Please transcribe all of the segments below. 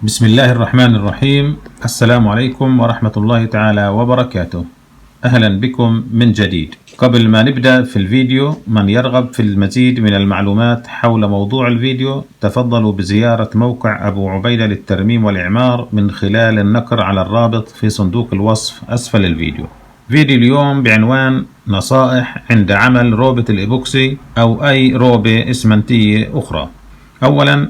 بسم الله الرحمن الرحيم. السلام عليكم ورحمة الله تعالى وبركاته. أهلا بكم من جديد. قبل ما نبدأ في الفيديو، من يرغب في المزيد من المعلومات حول موضوع الفيديو تفضلوا بزيارة موقع أبو عبيدة للترميم والإعمار من خلال النقر على الرابط في صندوق الوصف أسفل الفيديو. فيديو اليوم بعنوان نصائح عند عمل روبة الإيبوكسي أو أي روبة إسمنتية أخرى. أولا،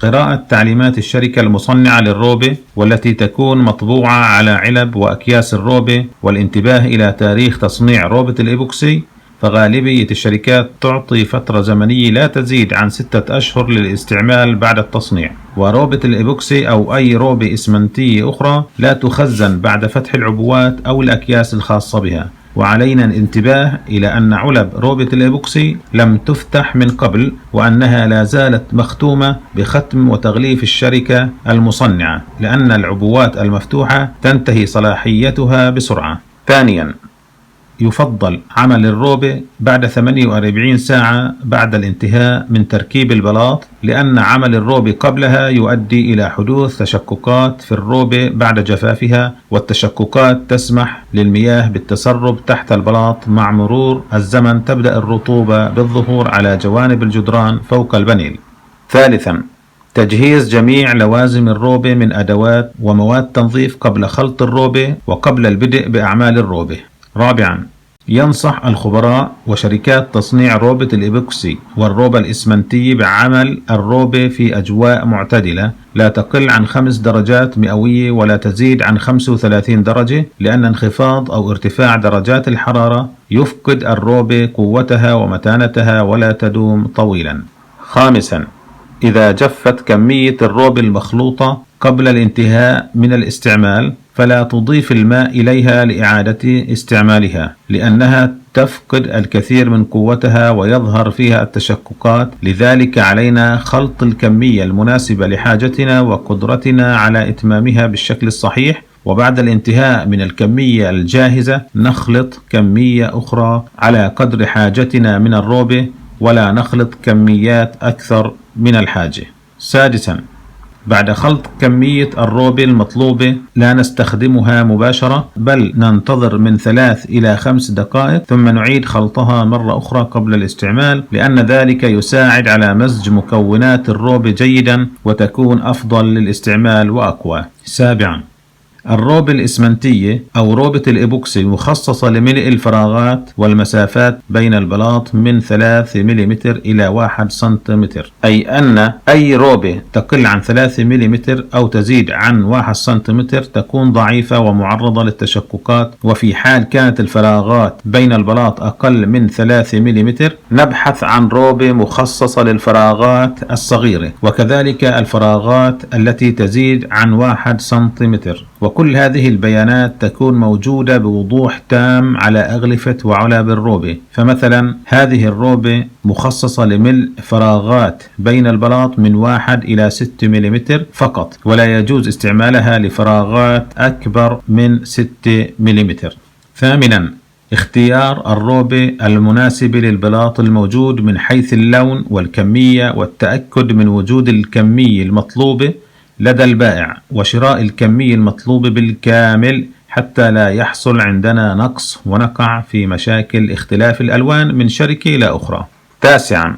قراءة تعليمات الشركة المصنعة للروبة والتي تكون مطبوعة على علب وأكياس الروبة، والانتباه إلى تاريخ تصنيع روبة الإيبوكسي، فغالبية الشركات تعطي فترة زمنية لا تزيد عن 6 أشهر للاستعمال بعد التصنيع. وروبة الإيبوكسي أو أي روبة إسمنتية أخرى لا تخزن بعد فتح العبوات أو الأكياس الخاصة بها. وعلينا الانتباه إلى أن علب روبة الإيبوكسي لم تفتح من قبل، وأنها لا زالت مختومة بختم وتغليف الشركة المصنعة، لأن العبوات المفتوحة تنتهي صلاحيتها بسرعة. ثانيا، يفضل عمل الروبة بعد 48 ساعة بعد الانتهاء من تركيب البلاط، لأن عمل الروبة قبلها يؤدي إلى حدوث تشققات في الروبة بعد جفافها، والتشققات تسمح للمياه بالتسرب تحت البلاط. مع مرور الزمن تبدأ الرطوبة بالظهور على جوانب الجدران فوق البنيل. ثالثا، تجهيز جميع لوازم الروبة من أدوات ومواد تنظيف قبل خلط الروبة وقبل البدء بأعمال الروبة. رابعا، ينصح الخبراء وشركات تصنيع روبة الإيبوكسي والروبة الإسمنتية بعمل الروبة في أجواء معتدلة لا تقل عن 5 درجات مئوية ولا تزيد عن 35 درجة، لأن انخفاض أو ارتفاع درجات الحرارة يفقد الروبة قوتها ومتانتها ولا تدوم طويلا. خامسا، إذا جفت كمية الروبة المخلوطة قبل الانتهاء من الاستعمال فلا تضيف الماء إليها لإعادة استعمالها، لأنها تفقد الكثير من قوتها ويظهر فيها التشققات. لذلك علينا خلط الكمية المناسبة لحاجتنا وقدرتنا على إتمامها بالشكل الصحيح، وبعد الانتهاء من الكمية الجاهزة نخلط كمية أخرى على قدر حاجتنا من الروبة، ولا نخلط كميات أكثر من الحاجة. سادسا، بعد خلط كمية الروبة المطلوبة لا نستخدمها مباشرة، بل ننتظر من 3 إلى 5 دقائق ثم نعيد خلطها مرة أخرى قبل الاستعمال، لأن ذلك يساعد على مزج مكونات الروبة جيدا وتكون أفضل للاستعمال وأقوى. سابعا، الروبة الإسمنتية أو روبة الإيبوكسي مخصصة لملء الفراغات والمسافات بين البلاط من 3 ملم إلى 1 سنتيمتر، أي أن أي روبة تقل عن 3 ملم أو تزيد عن 1 سنتيمتر تكون ضعيفة ومعرضة للتشققات. وفي حال كانت الفراغات بين البلاط أقل من 3 ملم نبحث عن روبة مخصصة للفراغات الصغيرة، وكذلك الفراغات التي تزيد عن 1 سنتيمتر. وكل هذه البيانات تكون موجودة بوضوح تام على أغلفة وعلب الروبة. فمثلا هذه الروبة مخصصة لملء فراغات بين البلاط من 1 إلى 6 ملم فقط، ولا يجوز استعمالها لفراغات أكبر من 6 ملم. ثامنا، اختيار الروبة المناسبة للبلاط الموجود من حيث اللون والكمية، والتأكد من وجود الكمية المطلوبة لدى البائع، وشراء الكمية المطلوبة بالكامل حتى لا يحصل عندنا نقص ونقع في مشاكل اختلاف الألوان من شركة إلى أخرى. تاسعا،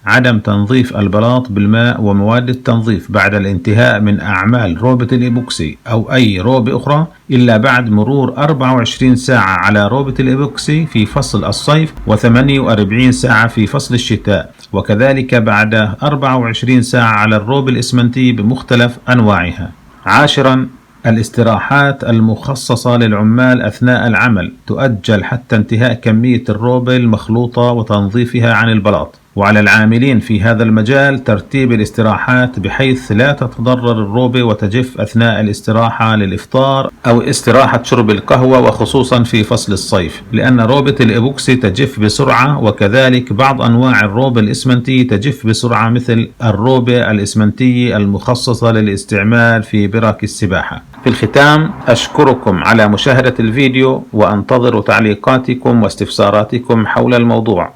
عدم تنظيف البلاط بالماء ومواد التنظيف بعد الانتهاء من أعمال روبة الإيبوكسي أو أي روبة أخرى إلا بعد مرور 24 ساعة على روبة الإيبوكسي في فصل الصيف و48 ساعة في فصل الشتاء، وكذلك بعد 24 ساعة على الروبة الإسمنتية بمختلف أنواعها. عاشرا، الاستراحات المخصصة للعمال أثناء العمل تؤجل حتى انتهاء كمية الروبة المخلوطة وتنظيفها عن البلاط، وعلى العاملين في هذا المجال ترتيب الاستراحات بحيث لا تتضرر الروبة وتجف أثناء الاستراحة للإفطار أو استراحة شرب القهوة، وخصوصا في فصل الصيف، لأن روبة الإيبوكسي تجف بسرعة، وكذلك بعض أنواع الروبة الإسمنتية تجف بسرعة مثل الروبة الإسمنتية المخصصة للاستعمال في برك السباحة. في الختام، أشكركم على مشاهدة الفيديو وأنتظر تعليقاتكم واستفساراتكم حول الموضوع.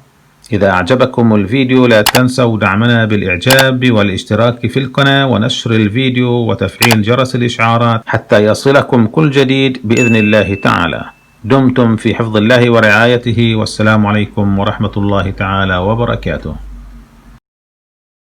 إذا أعجبكم الفيديو لا تنسوا دعمنا بالإعجاب والاشتراك في القناة ونشر الفيديو وتفعيل جرس الإشعارات حتى يصلكم كل جديد بإذن الله تعالى. دمتم في حفظ الله ورعايته، والسلام عليكم ورحمة الله تعالى وبركاته.